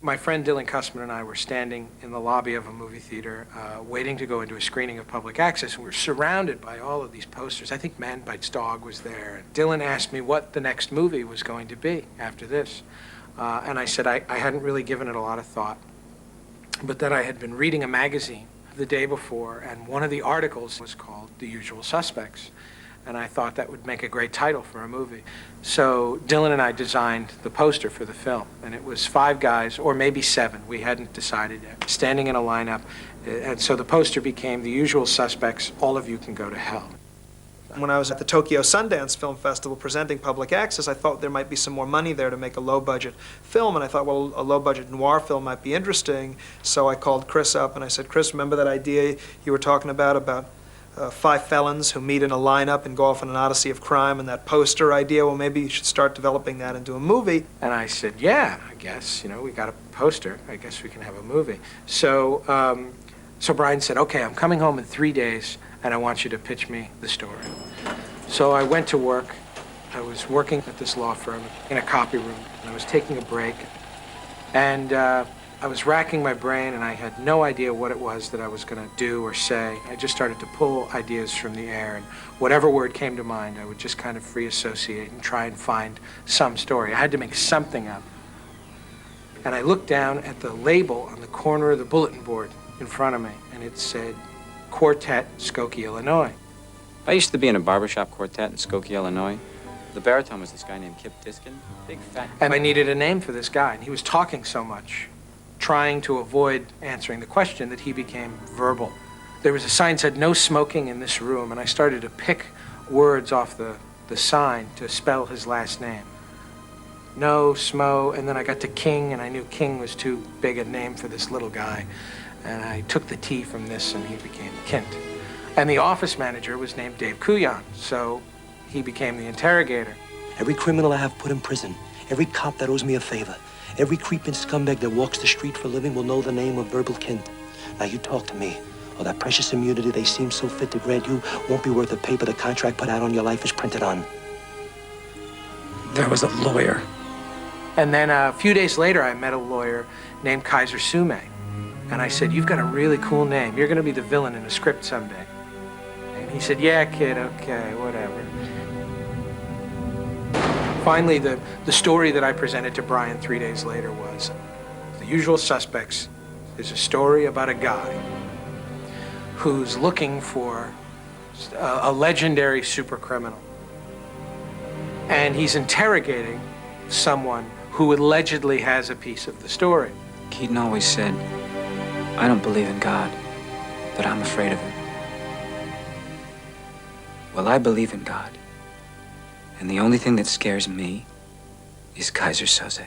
My friend Dylan Cussman and I were standing in the lobby of a movie theater waiting to go into a screening of Public Access, and we were surrounded by all of these posters. I think Man Bites Dog was there. And Dylan asked me what the next movie was going to be after this. And I said I hadn't really given it a lot of thought, but that I had been reading a magazine the day before, and one of the articles was called The Usual Suspects. And I thought that would make a great title for a movie. So Dylan and I designed the poster for the film, and it was 5 guys, or maybe 7, we hadn't decided yet, standing in a lineup. And so the poster became The Usual Suspects, All of You Can Go to Hell. When I was at the Tokyo Sundance Film Festival presenting Public Access, I thought there might be some more money there to make a low-budget film, and I thought, well, a low-budget noir film might be interesting. So I called Chris up, and I said, Chris, remember that idea you were talking about 5 felons who meet in a lineup and go off on an odyssey of crime, and that poster idea? Well, maybe you should start developing that into a movie. And I said, yeah, I guess, we got a poster. I guess we can have a movie. So, so Brian said, okay, I'm coming home in 3 days, and I want you to pitch me the story. So I went to work. I was working at this law firm in a copy room, and I was taking a break. And I was racking my brain, and I had no idea what it was that I was going to do or say. I just started to pull ideas from the air, and whatever word came to mind, I would just kind of free associate and try and find some story. I had to make something up. And I looked down at the label on the corner of the bulletin board in front of me, and it said, Quartet, Skokie, Illinois. I used to be in a barbershop quartet in Skokie, Illinois. The baritone was this guy named Kip Diskin, big fat... And I needed a name for this guy, and he was talking so much, trying to avoid answering the question, that he became verbal. There was a sign that said, no smoking in this room, and I started to pick words off the sign to spell his last name. No, Smo, and then I got to King, and I knew King was too big a name for this little guy. And I took the T from this, and he became Kint. And the office manager was named Dave Kujan, so he became the interrogator. Every criminal I have put in prison, every cop that owes me a favor, every creeping scumbag that walks the street for a living will know the name of Verbal Kint. Now you talk to me. All that precious immunity they seem so fit to grant you won't be worth the paper the contract put out on your life is printed on. There was a lawyer. And then a few days later, I met a lawyer named Kaiser Sume. And I said, you've got a really cool name. You're going to be the villain in a script someday. And he said, yeah, kid, okay, whatever. Finally, the story that I presented to Brian 3 days later was The Usual Suspects is a story about a guy who's looking for a legendary super criminal. And he's interrogating someone who allegedly has a piece of the story. Keaton always said, I don't believe in God, but I'm afraid of him. Well, I believe in God. And the only thing that scares me is Kaiser Soze.